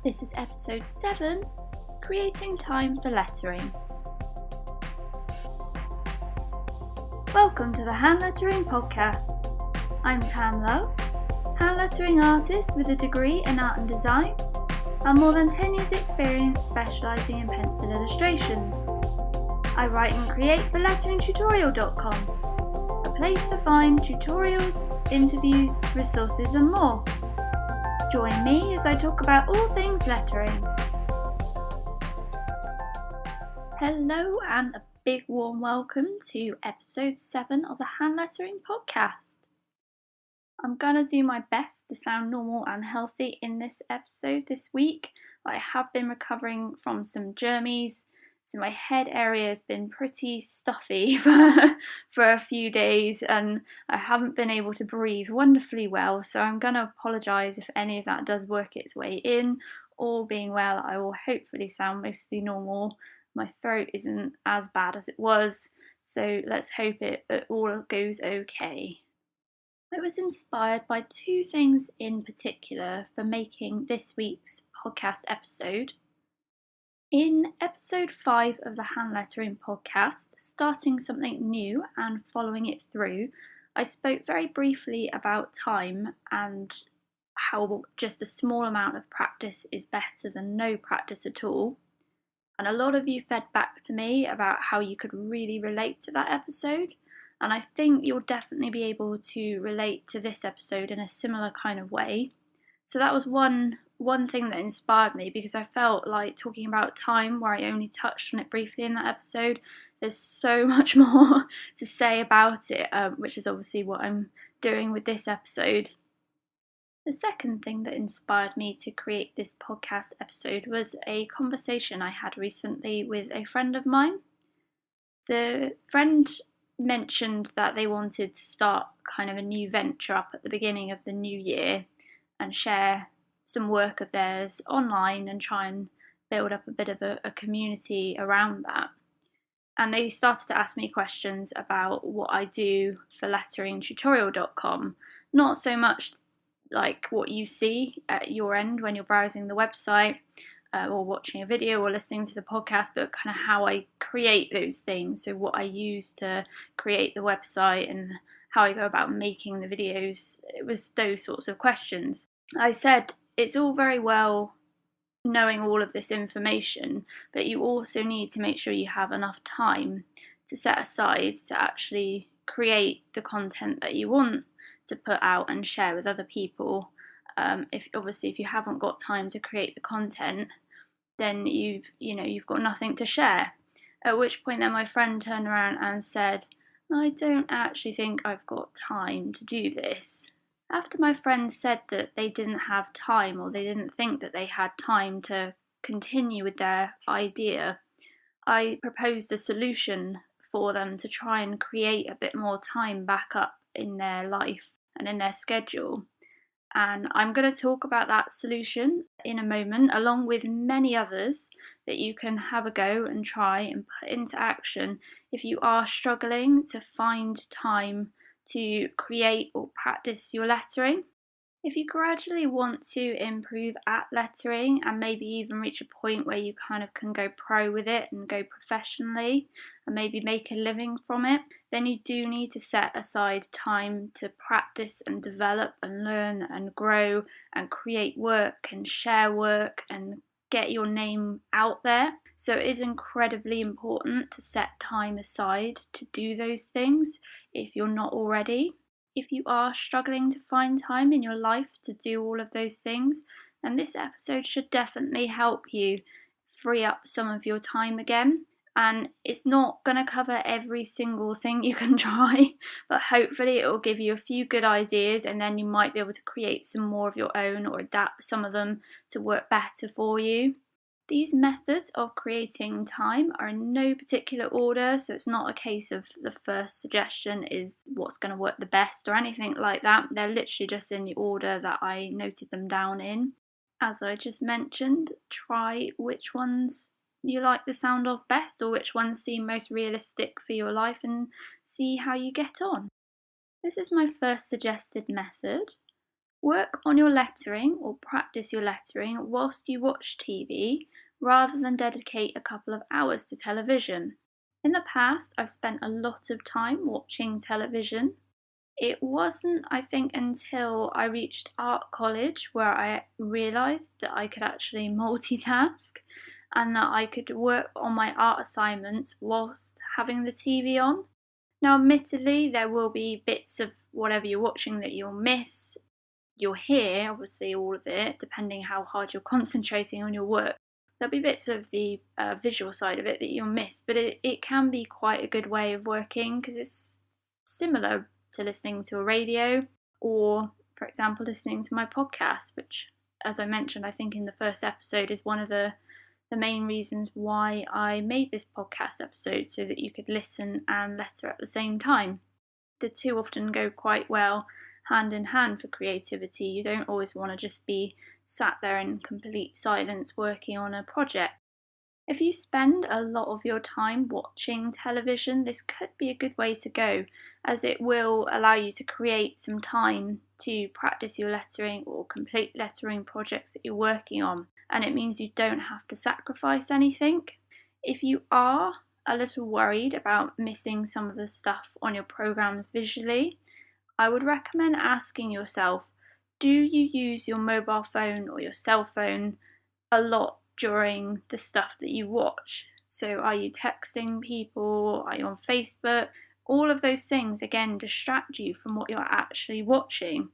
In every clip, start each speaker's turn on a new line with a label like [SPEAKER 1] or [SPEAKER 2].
[SPEAKER 1] This is episode 7, Creating Time for Lettering. Welcome to the Hand Lettering Podcast. I'm Tam Love, hand lettering artist with a degree in art and design, and more than 10 years experience specialising in pencil illustrations. I write and create for letteringtutorial.com, a place to find tutorials, interviews, resources and more. Join me as I talk about all things lettering. Hello and a big warm welcome to episode 7 of the Hand Lettering Podcast. I'm going to do my best to sound normal and healthy in this episode this week. I have been recovering from some germies, so my head area has been pretty stuffy for a few days and I haven't been able to breathe wonderfully well, so I'm going to apologise if any of that does work its way in. All being well, I will hopefully sound mostly normal. My throat isn't as bad as it was, so let's hope it all goes okay. I was inspired by two things in particular for making this week's podcast episode. In episode 5 of the Hand Lettering Podcast, starting something new and following it through, I spoke very briefly about time and how just a small amount of practice is better than no practice at all. And a lot of you fed back to me about how you could really relate to that episode. And I think you'll definitely be able to relate to this episode in a similar kind of way. So that was one thing that inspired me, because I felt like talking about time, where I only touched on it briefly in that episode, there's so much more to say about it, which is obviously what I'm doing with this episode. The second thing that inspired me to create this podcast episode was a conversation I had recently with a friend of mine. The friend mentioned that they wanted to start kind of a new venture up at the beginning of the new year and share some work of theirs online and try and build up a bit of a community around that. And they started to ask me questions about what I do for letteringtutorial.com, not so much like what you see at your end when you're browsing the website or watching a video or listening to the podcast, but kind of how I create those things. So what I use to create the website and how I go about making the videos. It was those sorts of questions. I said, it's all very well knowing all of this information, but you also need to make sure you have enough time to set aside to actually create the content that you want to put out and share with other people. If you haven't got time to create the content, then you've got nothing to share. At which point then my friend turned around and said, I don't actually think I've got time to do this. After my friend said that they didn't have time, or they didn't think that they had time to continue with their idea, I proposed a solution for them to try and create a bit more time back up in their life and in their schedule. And I'm going to talk about that solution in a moment, along with many others that you can have a go and try and put into action if you are struggling to find time to create or practice your lettering. If you gradually want to improve at lettering and maybe even reach a point where you kind of can go pro with it and go professionally and maybe make a living from it, then you do need to set aside time to practice and develop and learn and grow and create work and share work and get your name out there. So it is incredibly important to set time aside to do those things if you're not already. If you are struggling to find time in your life to do all of those things, then this episode should definitely help you free up some of your time again. And it's not going to cover every single thing you can try, but hopefully it will give you a few good ideas, and then you might be able to create some more of your own or adapt some of them to work better for you. These methods of creating time are in no particular order, so it's not a case of the first suggestion is what's going to work the best or anything like that. They're literally just in the order that I noted them down in. As I just mentioned, try which ones you like the sound of best, or which ones seem most realistic for your life, and see how you get on. This is my first suggested method. Work on your lettering or practice your lettering whilst you watch TV rather than dedicate a couple of hours to television. In the past, I've spent a lot of time watching television. It wasn't, I think, until I reached art college where I realised that I could actually multitask and that I could work on my art assignments whilst having the TV on. Now, admittedly, there will be bits of whatever you're watching that you'll miss. You'll hear, obviously, all of it, depending how hard you're concentrating on your work. There'll be bits of the visual side of it that you'll miss, but it can be quite a good way of working because it's similar to listening to a radio or, for example, listening to my podcast, which, as I mentioned, I think in the first episode is one of the main reasons why I made this podcast episode, so that you could listen and letter at the same time. The two often go quite well hand in hand for creativity. You don't always want to just be sat there in complete silence working on a project. If you spend a lot of your time watching television, this could be a good way to go, as it will allow you to create some time to practice your lettering or complete lettering projects that you're working on, and it means you don't have to sacrifice anything. If you are a little worried about missing some of the stuff on your programs visually, I would recommend asking yourself, do you use your mobile phone or your cell phone a lot during the stuff that you watch? So are you texting people? Are you on Facebook? All of those things, again, distract you from what you're actually watching.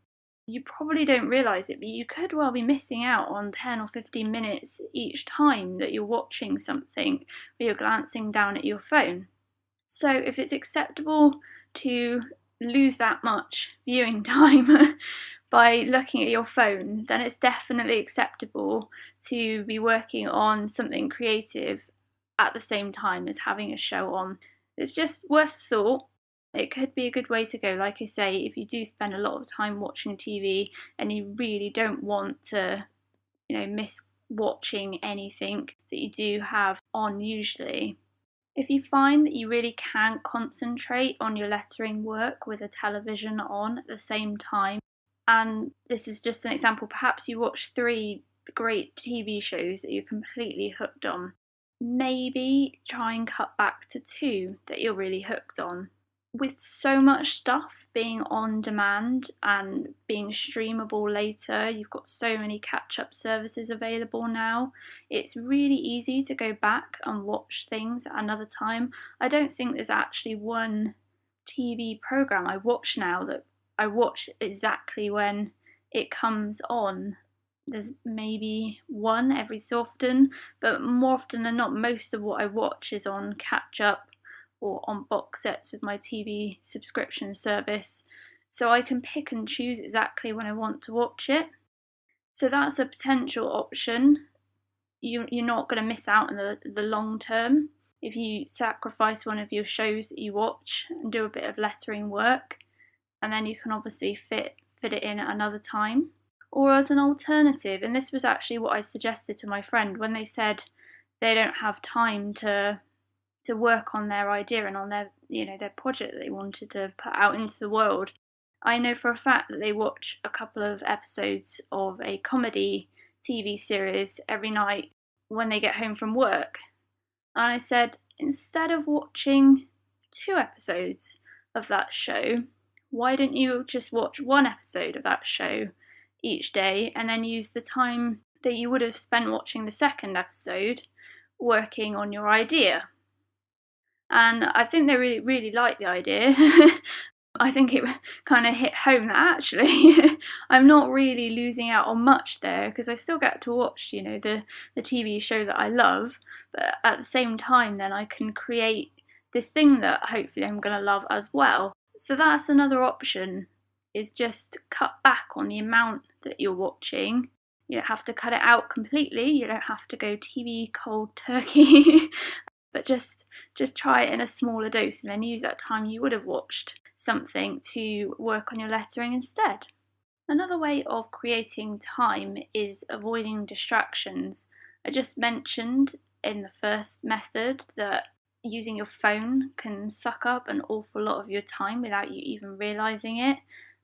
[SPEAKER 1] You probably don't realise it, but you could well be missing out on 10 or 15 minutes each time that you're watching something or you're glancing down at your phone. So if it's acceptable to lose that much viewing time by looking at your phone, then it's definitely acceptable to be working on something creative at the same time as having a show on. It's just worth a thought. It could be a good way to go. Like I say, if you do spend a lot of time watching TV and you really don't want to, miss watching anything that you do have on usually. If you find that you really can't concentrate on your lettering work with a television on at the same time, and this is just an example, perhaps you watch 3 great TV shows that you're completely hooked on, maybe try and cut back to 2 that you're really hooked on. With so much stuff being on demand and being streamable later, you've got so many catch-up services available now, it's really easy to go back and watch things at another time. I don't think there's actually one TV programme I watch now that I watch exactly when it comes on. There's maybe one every so often, but more often than not, most of what I watch is on catch-up or on box sets with my TV subscription service, so I can pick and choose exactly when I want to watch it. So that's a potential option. You're not going to miss out in the long term if you sacrifice one of your shows that you watch and do a bit of lettering work, and then you can obviously fit it in at another time. Or as an alternative, and this was actually what I suggested to my friend when they said they don't have time to work on their idea and on their project that they wanted to put out into the world. I know for a fact that they watch a couple of episodes of a comedy TV series every night when they get home from work. And I said, instead of watching 2 episodes of that show, why don't you just watch 1 episode of that show each day and then use the time that you would have spent watching the second episode working on your idea? And I think they really, really liked the idea. I think it kind of hit home that actually I'm not really losing out on much there, because I still get to watch, the TV show that I love, but at the same time then I can create this thing that hopefully I'm going to love as well. So that's another option, is just cut back on the amount that you're watching. You don't have to cut it out completely, you don't have to go TV cold turkey but just try it in a smaller dose and then use that time you would have watched something to work on your lettering instead. Another way of creating time is avoiding distractions. I just mentioned in the first method that using your phone can suck up an awful lot of your time without you even realising it.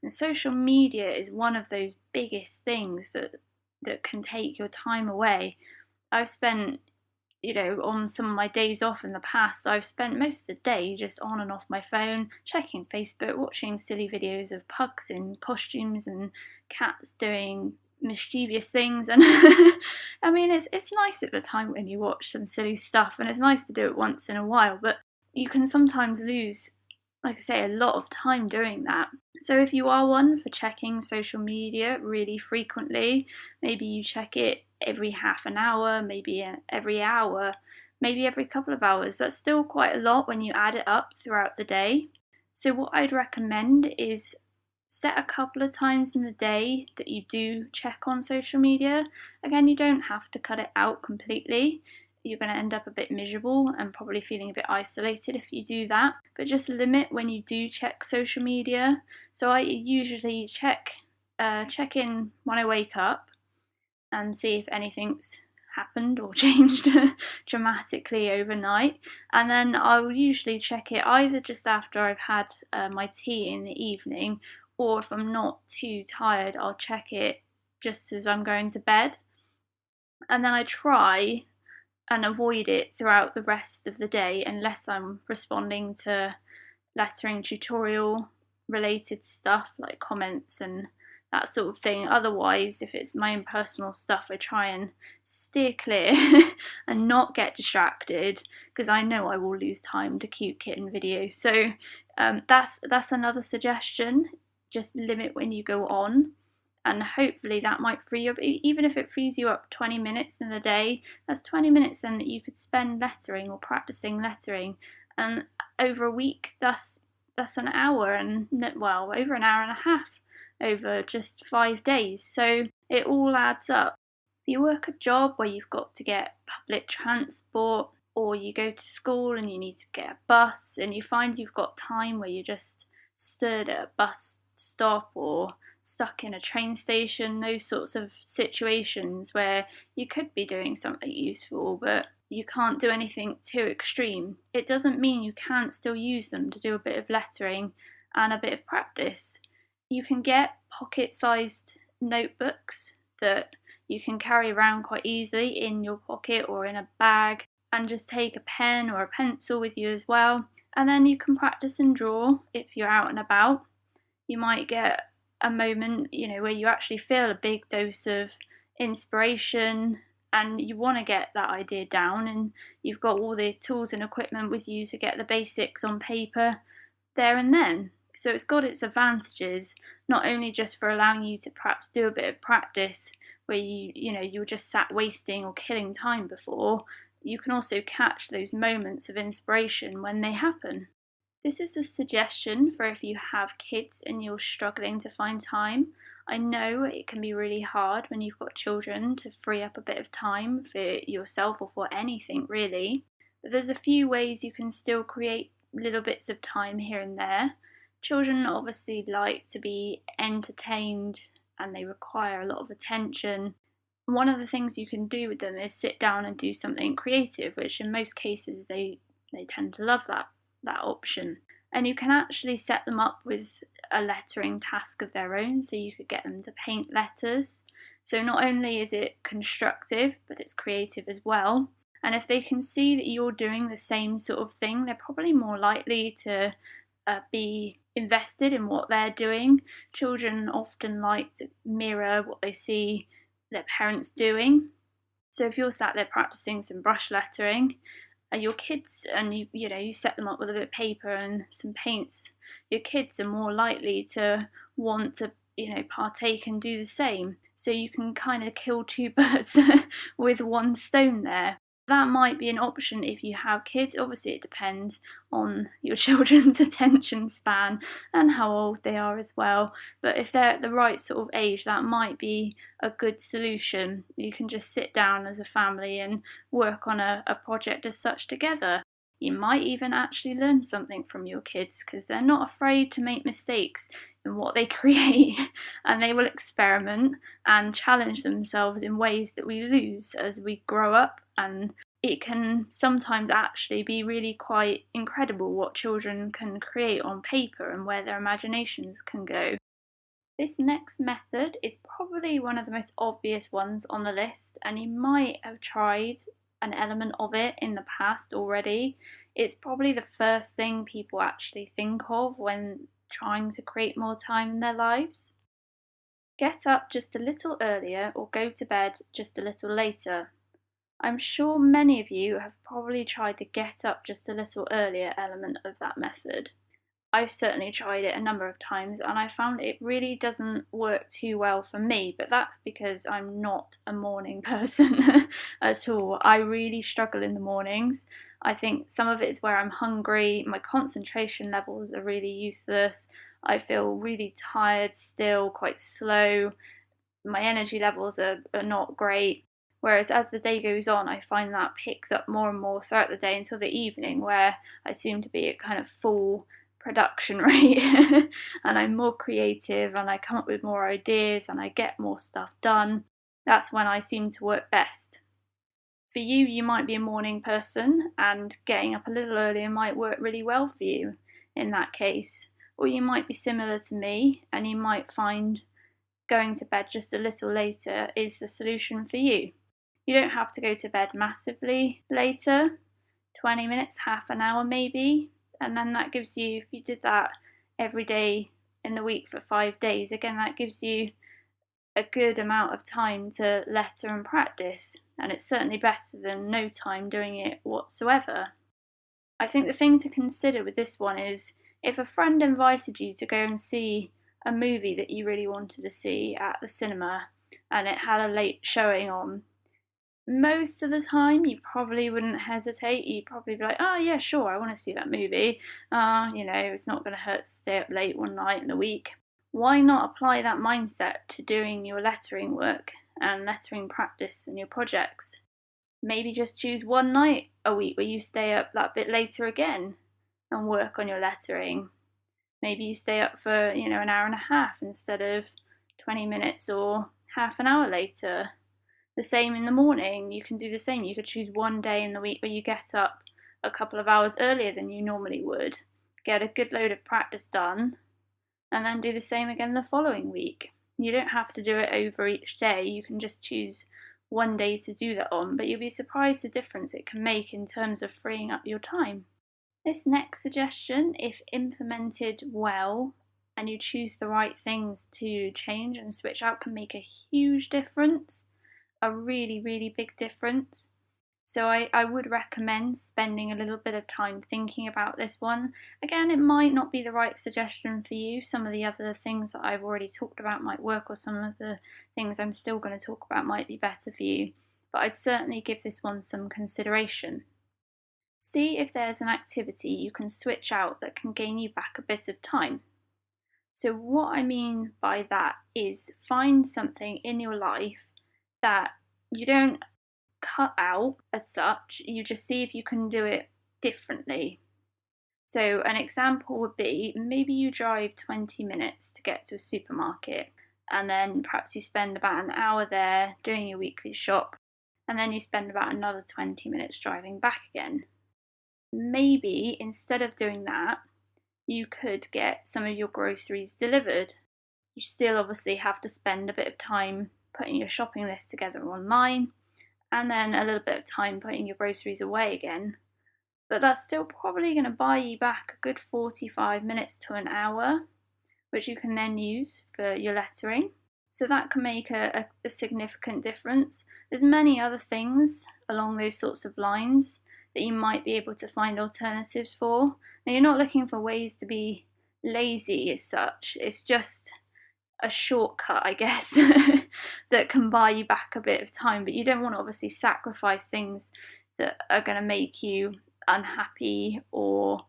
[SPEAKER 1] And social media is one of those biggest things that can take your time away. I've spent, on some of my days off in the past, I've spent most of the day just on and off my phone, checking Facebook, watching silly videos of pugs in costumes and cats doing mischievous things. And I mean, it's nice at the time when you watch some silly stuff, and it's nice to do it once in a while, but you can sometimes lose, like I say, a lot of time doing that. So if you are one for checking social media really frequently, maybe you check it every half an hour, maybe every hour, maybe every couple of hours. That's still quite a lot when you add it up throughout the day. So what I'd recommend is set a couple of times in the day that you do check on social media. Again, you don't have to cut it out completely. You're going to end up a bit miserable and probably feeling a bit isolated if you do that. But just limit when you do check social media. So I usually check in when I wake up and see if anything's happened or changed dramatically overnight. And then I'll usually check it either just after I've had my tea in the evening, or if I'm not too tired, I'll check it just as I'm going to bed. And then I try and avoid it throughout the rest of the day unless I'm responding to lettering tutorial related stuff like comments and that sort of thing. Otherwise, if it's my own personal stuff, I try and steer clear and not get distracted, because I know I will lose time to cute kitten videos. So that's another suggestion. Just limit when you go on, and hopefully that might free you up. Even if it frees you up 20 minutes in a day, that's 20 minutes then that you could spend lettering or practicing lettering. And over a week, that's an hour, and well, over an hour and a half over just 5 days. So it all adds up. If you work a job where you've got to get public transport, or you go to school and you need to get a bus, and you find you've got time where you're just stood at a bus stop or stuck in a train station, those sorts of situations where you could be doing something useful but you can't do anything too extreme, it doesn't mean you can't still use them to do a bit of lettering and a bit of practice. You can get pocket-sized notebooks that you can carry around quite easily in your pocket or in a bag, and just take a pen or a pencil with you as well. And then you can practice and draw if you're out and about. You might get a moment, where you actually feel a big dose of inspiration and you want to get that idea down, and you've got all the tools and equipment with you to get the basics on paper there and then. So it's got its advantages, not only just for allowing you to perhaps do a bit of practice where you were just sat wasting or killing time before. You can also catch those moments of inspiration when they happen. This is a suggestion for if you have kids and you're struggling to find time. I know it can be really hard when you've got children to free up a bit of time for yourself or for anything really, but there's a few ways you can still create little bits of time here and there. Children obviously like to be entertained and they require a lot of attention. One of the things you can do with them is sit down and do something creative, which in most cases they tend to love that option. And you can actually set them up with a lettering task of their own, so you could get them to paint letters. So not only is it constructive, but it's creative as well. And if they can see that you're doing the same sort of thing, they're probably more likely to be invested in what they're doing. Children often like to mirror what they see their parents doing. So if you're sat there practicing some brush lettering, your kids, and you set them up with a bit of paper and some paints, your kids are more likely to want to partake and do the same. So you can kind of kill two birds with one stone there. That might be an option if you have kids. Obviously it depends on your children's attention span and how old they are as well, but if they're at the right sort of age, that might be a good solution. You can just sit down as a family and work on a project as such together. You might even actually learn something from your kids, because they're not afraid to make mistakes in what they create, and they will experiment and challenge themselves in ways that we lose as we grow up. And it can sometimes actually be really quite incredible what children can create on paper and where their imaginations can go. This next method is probably one of the most obvious ones on the list, and you might have tried an element of it in the past already. It's probably the first thing people actually think of when trying to create more time in their lives. Get up just a little earlier or go to bed just a little later. I'm sure many of you have probably tried the get up just a little earlier element of that method. I've certainly tried it a number of times and I found it really doesn't work too well for me, but that's because I'm not a morning person at all. I really struggle in the mornings. I think some of it is where I'm hungry, my concentration levels are really useless, I feel really tired still, quite slow, my energy levels are not great. Whereas as the day goes on, I find that picks up more and more throughout the day until the evening, where I seem to be at kind of full production rate and I'm more creative and I come up with more ideas and I get more stuff done. That's when I seem to work best. For you, you might be a morning person and getting up a little earlier might work really well for you in that case. Or you might be similar to me and you might find going to bed just a little later is the solution for you. You don't have to go to bed massively later, 20 minutes, half an hour maybe, and then that gives you, if you did that every day in the week for 5 days, again, that gives you a good amount of time to letter and practice, and it's certainly better than no time doing it whatsoever. I think the thing to consider with this one is if a friend invited you to go and see a movie that you really wanted to see at the cinema and it had a late showing on, most of the time you probably wouldn't hesitate. You'd probably be like, oh yeah, sure, I want to see that movie. It's not going to hurt to stay up late one night in the week. Why not apply that mindset to doing your lettering work and lettering practice and your projects? Maybe just choose one night a week where you stay up that bit later again and work on your lettering. Maybe you stay up for, an hour and a half instead of 20 minutes or half an hour later. The same in the morning, you can do the same. You could choose one day in the week where you get up a couple of hours earlier than you normally would, get a good load of practice done, and then do the same again the following week. You don't have to do it over each day, you can just choose one day to do that on, but you'll be surprised the difference it can make in terms of freeing up your time. This next suggestion, if implemented well and you choose the right things to change and switch out, can make a huge difference, a really, really big difference. So I would recommend spending a little bit of time thinking about this one. Again, it might not be the right suggestion for you. Some of the other things that I've already talked about might work, or some of the things I'm still going to talk about might be better for you. But I'd certainly give this one some consideration. See if there's an activity you can switch out that can gain you back a bit of time. So what I mean by that is find something in your life that you don't cut out as such, you just see if you can do it differently. So an example would be maybe you drive 20 minutes to get to a supermarket and then perhaps you spend about an hour there doing your weekly shop and then you spend about another 20 minutes driving back again. Maybe instead of doing that, you could get some of your groceries delivered. You still obviously have to spend a bit of time putting your shopping list together online and then a little bit of time putting your groceries away again. But that's still probably going to buy you back a good 45 minutes to an hour, which you can then use for your lettering. So that can make a significant difference. There's many other things along those sorts of lines that you might be able to find alternatives for. Now, you're not looking for ways to be lazy as such, it's just a shortcut, I guess, that can buy you back a bit of time, but you don't want to obviously sacrifice things that are going to make you unhappy or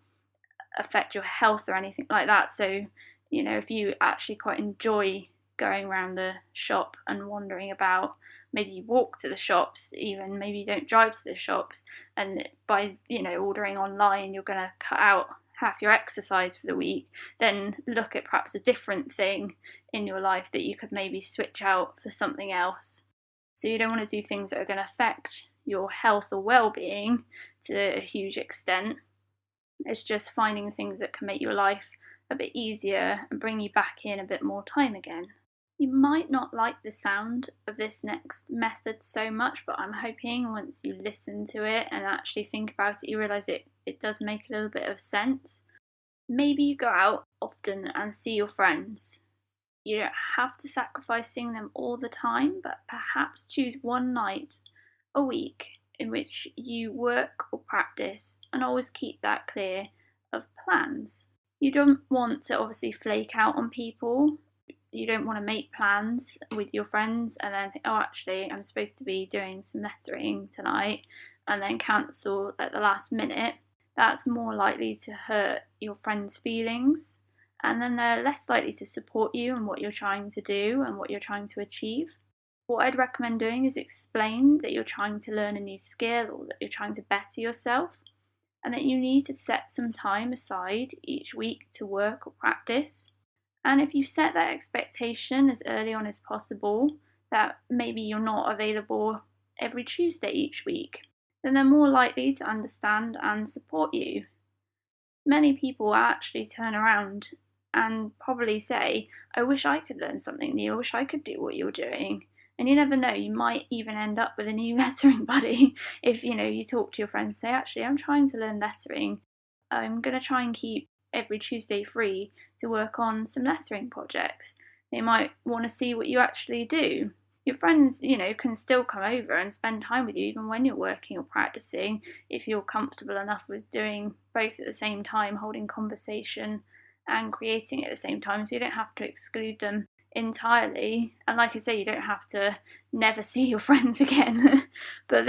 [SPEAKER 1] affect your health or anything like that. So, if you actually quite enjoy going around the shop and wandering about, maybe you walk to the shops, even maybe you don't drive to the shops, and by ordering online you're going to cut out half your exercise for the week, then look at perhaps a different thing in your life that you could maybe switch out for something else. So you don't want to do things that are going to affect your health or well-being to a huge extent. It's just finding things that can make your life a bit easier and bring you back in a bit more time again. You might not like the sound of this next method so much, but I'm hoping once you listen to it and actually think about it, you realise it does make a little bit of sense. Maybe you go out often and see your friends. You don't have to sacrifice seeing them all the time, but perhaps choose one night a week in which you work or practice, and always keep that clear of plans. You don't want to obviously flake out on people. You don't want to make plans with your friends and then think, oh, actually, I'm supposed to be doing some lettering tonight, and then cancel at the last minute. That's more likely to hurt your friends' feelings, and then they're less likely to support you in what you're trying to do and what you're trying to achieve. What I'd recommend doing is explain that you're trying to learn a new skill or that you're trying to better yourself, and that you need to set some time aside each week to work or practice. And if you set that expectation as early on as possible, that maybe you're not available every Tuesday each week, then they're more likely to understand and support you. Many will actually turn around and probably say, I wish I could learn something new, I wish I could do what you're doing. And you never know, you might even end up with a new lettering buddy if you talk to your friends and say, actually, I'm trying to learn lettering. I'm going to try and keep every Tuesday free to work on some lettering projects. They might want to see what you actually do. Your friends, can still come over and spend time with you even when you're working or practicing, if you're comfortable enough with doing both at the same time, holding conversation and creating at the same time, so you don't have to exclude them entirely. And like I say, you don't have to never see your friends again. But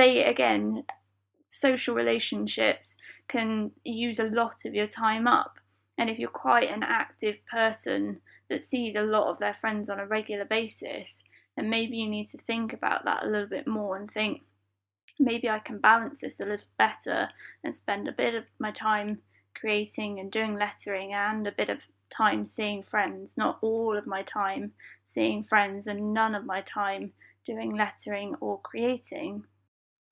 [SPEAKER 1] social relationships can use a lot of your time up. And if you're quite an active person that sees a lot of their friends on a regular basis, then maybe you need to think about that a little bit more and think, maybe I can balance this a little better and spend a bit of my time creating and doing lettering and a bit of time seeing friends, not all of my time seeing friends and none of my time doing lettering or creating.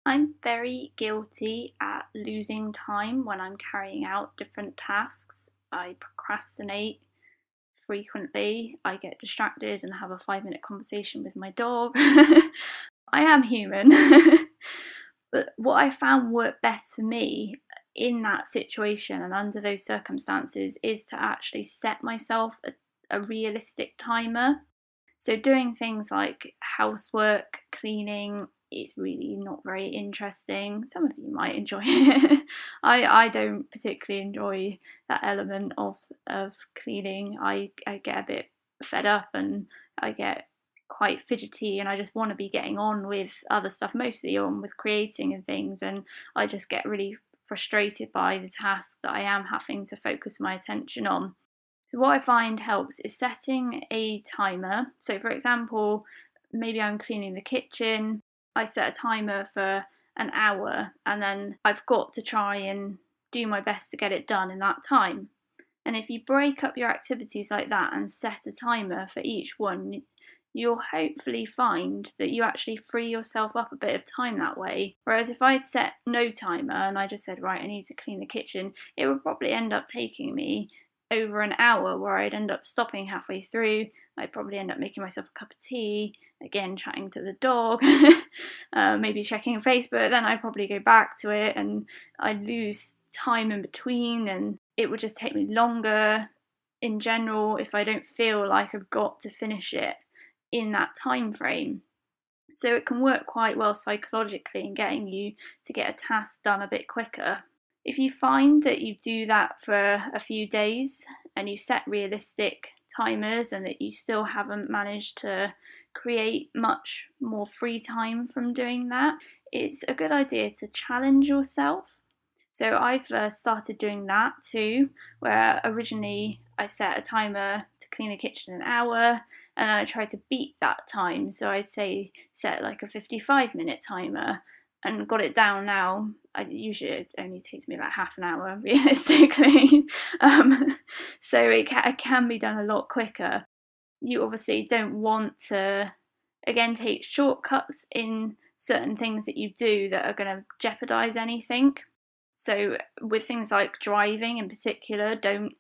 [SPEAKER 1] I'm very guilty at losing time when I'm carrying out different tasks. I procrastinate frequently. I get distracted and have a 5-minute conversation with my dog. I am human. But what I found worked best for me in that situation and under those circumstances is to actually set myself a realistic timer. So doing things like housework, cleaning, it's really not very interesting. Some of you might enjoy it. I don't particularly enjoy that element of cleaning. I get a bit fed up and I get quite fidgety and I just want to be getting on with other stuff, mostly on with creating and things, and I just get really frustrated by the task that I am having to focus my attention on. So what I find helps is setting a timer. So for example, maybe I'm cleaning the kitchen, I set a timer for an hour and then I've got to try and do my best to get it done in that time. And if you break up your activities like that and set a timer for each one, you'll hopefully find that you actually free yourself up a bit of time that way. Whereas if I'd set no timer and I just said, right, I need to clean the kitchen, it would probably end up taking me over an hour, where I'd end up stopping halfway through. I'd probably end up making myself a cup of tea, again chatting to the dog, maybe checking Facebook, then I'd probably go back to it and I'd lose time in between and it would just take me longer in general if I don't feel like I've got to finish it in that time frame. So it can work quite well psychologically in getting you to get a task done a bit quicker. If you find that you do that for a few days and you set realistic timers and that you still haven't managed to create much more free time from doing that, it's a good idea to challenge yourself. So I've started doing that too, where originally I set a timer to clean the kitchen an hour and then I tried to beat that time. So I'd say set like a 55-minute timer and got it down now. Usually it only takes me about half an hour realistically. So it can be done a lot quicker. You obviously don't want to, again, take shortcuts in certain things that you do that are going to jeopardize anything. So with things like driving in particular, don't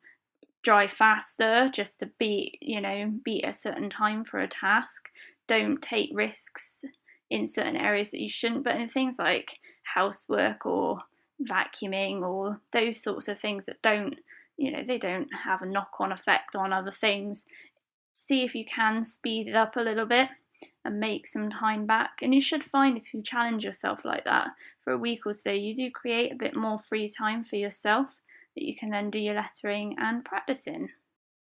[SPEAKER 1] drive faster just to beat a certain time for a task. Don't take risks in certain areas that you shouldn't, but in things like housework or vacuuming or those sorts of things that they don't have a knock-on effect on other things, see if you can speed it up a little bit and make some time back. And you should find, if you challenge yourself like that for a week or so, you do create a bit more free time for yourself that you can then do your lettering and practice in.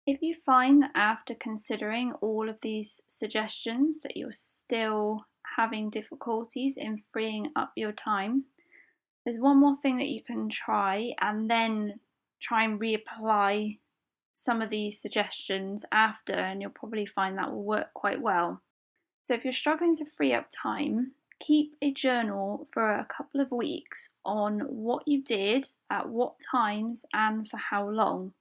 [SPEAKER 1] If you find that after considering all of these suggestions that you're still having difficulties in freeing up your time, there's one more thing that you can try, and then try and reapply some of these suggestions after, and you'll probably find that will work quite well. So if you're struggling to free up time, keep a journal for a couple of weeks on what you did, at what times, and for how long.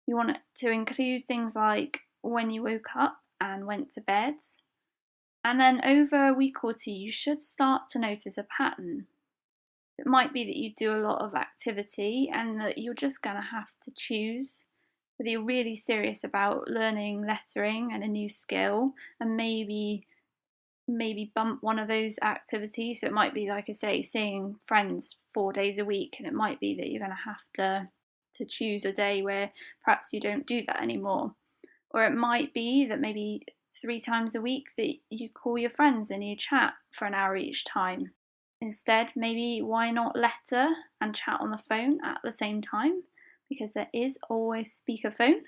[SPEAKER 1] You want to include things like when you woke up and went to bed. And then over a week or two, you should start to notice a pattern. It might be that you do a lot of activity and that you're just going to have to choose whether you're really serious about learning lettering and a new skill, and maybe bump one of those activities. So it might be, like I say, seeing friends 4 days a week, and it might be that you're going to have to choose a day where perhaps you don't do that anymore. Or it might be that maybe 3 times a week that you call your friends and you chat for an hour each time. Instead, maybe why not letter and chat on the phone at the same time, because there is always speakerphone.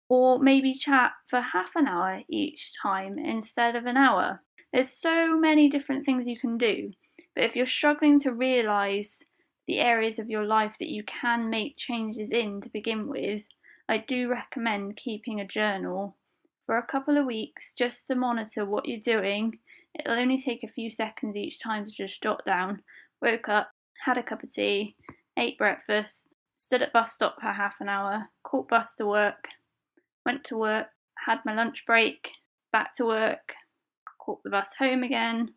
[SPEAKER 1] Or maybe chat for half an hour each time instead of an hour. There's so many different things you can do, but if you're struggling to realise the areas of your life that you can make changes in to begin with, I do recommend keeping a journal for a couple of weeks just to monitor what you're doing. It'll only take a few seconds each time to just jot down: woke up, had a cup of tea, ate breakfast, stood at bus stop for half an hour, caught bus to work, went to work, had my lunch break, back to work, caught the bus home again,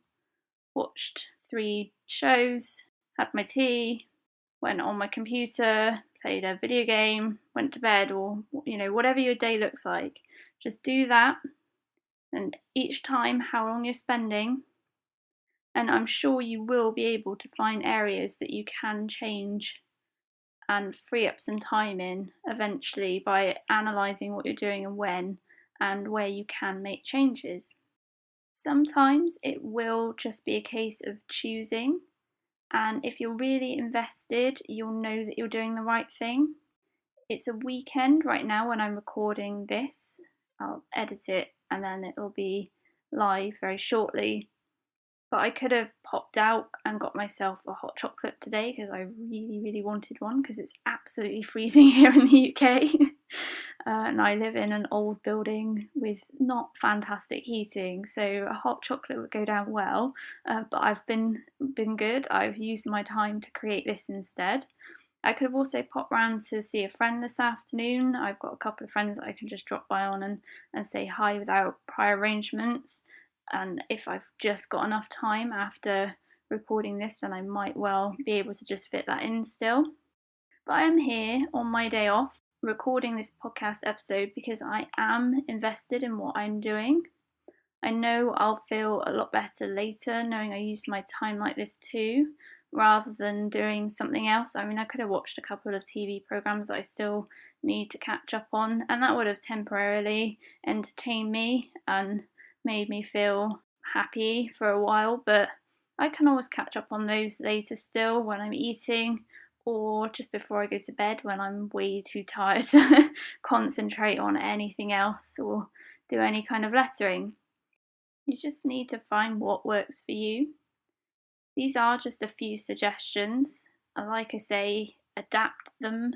[SPEAKER 1] watched 3 shows, had my tea, went on my computer, played a video game, went to bed, or whatever your day looks like. Just do that, and each time how long you're spending, and I'm sure you will be able to find areas that you can change and free up some time in eventually by analysing what you're doing and when, and where you can make changes. Sometimes it will just be a case of choosing, and if you're really invested, you'll know that you're doing the right thing. It's a weekend right now when I'm recording this. I'll edit it and then it'll be live very shortly. But I could have popped out and got myself a hot chocolate today because I really, really wanted one, because it's absolutely freezing here in the UK. And I live in an old building with not fantastic heating, so a hot chocolate would go down well. But I've been good. I've used my time to create this instead. I could have also popped round to see a friend this afternoon. I've got a couple of friends that I can just drop by on and say hi without prior arrangements. And if I've just got enough time after recording this, then I might well be able to just fit that in still. But I am here on my day off recording this podcast episode because I am invested in what I'm doing. I know I'll feel a lot better later knowing I used my time like this too, rather than doing something else. I mean, I could have watched a couple of TV programs that I still need to catch up on, and that would have temporarily entertained me and made me feel happy for a while, but I can always catch up on those later still when I'm eating, or just before I go to bed when I'm way too tired to concentrate on anything else or do any kind of lettering. You just need to find what works for you. These are just a few suggestions. Like I say, adapt them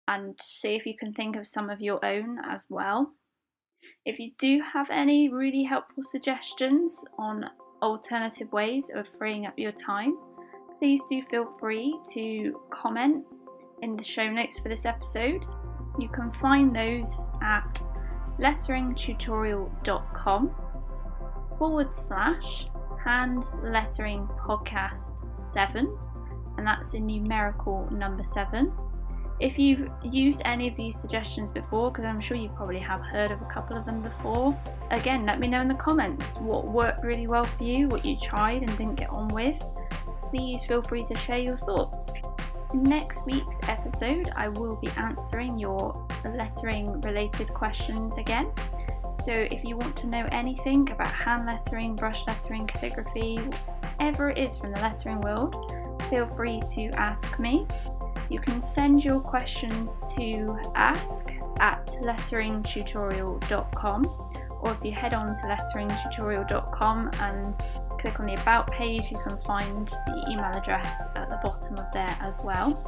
[SPEAKER 1] and see if you can think of some of your own as well. If you do have any really helpful suggestions on alternative ways of freeing up your time, please do feel free to comment in the show notes for this episode. You can find those at letteringtutorial.com/hand lettering podcast 7, and that's in numerical number 7. If you've used any of these suggestions before, because I'm sure you probably have heard of a couple of them before, again, let me know in the comments what worked really well for you, what you tried and didn't get on with. Please feel free to share your thoughts. In next week's episode, I will be answering your lettering related questions again. So if you want to know anything about hand lettering, brush lettering, calligraphy, whatever it is from the lettering world, feel free to ask me. You can send your questions to ask@letteringtutorial.com, or if you head on to letteringtutorial.com and click on the About page, you can find the email address at the bottom of there as well.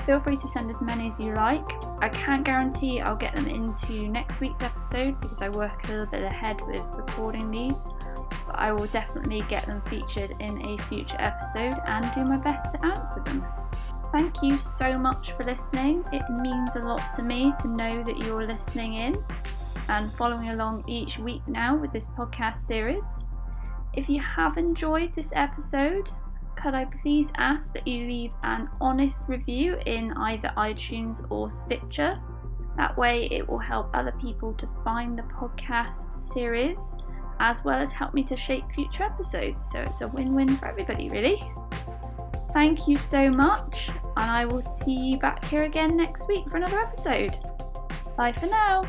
[SPEAKER 1] Feel free to send as many as you like. I can't guarantee I'll get them into next week's episode because I work a little bit ahead with recording these, but I will definitely get them featured in a future episode and do my best to answer them. Thank you so much for listening. It means a lot to me to know that you're listening in and following along each week now with this podcast series. If you have enjoyed this episode, could I please ask that you leave an honest review in either iTunes or Stitcher? That way it will help other people to find the podcast series, as well as help me to shape future episodes. So it's a win-win for everybody, really. Thank you so much, and I will see you back here again next week for another episode. Bye for now.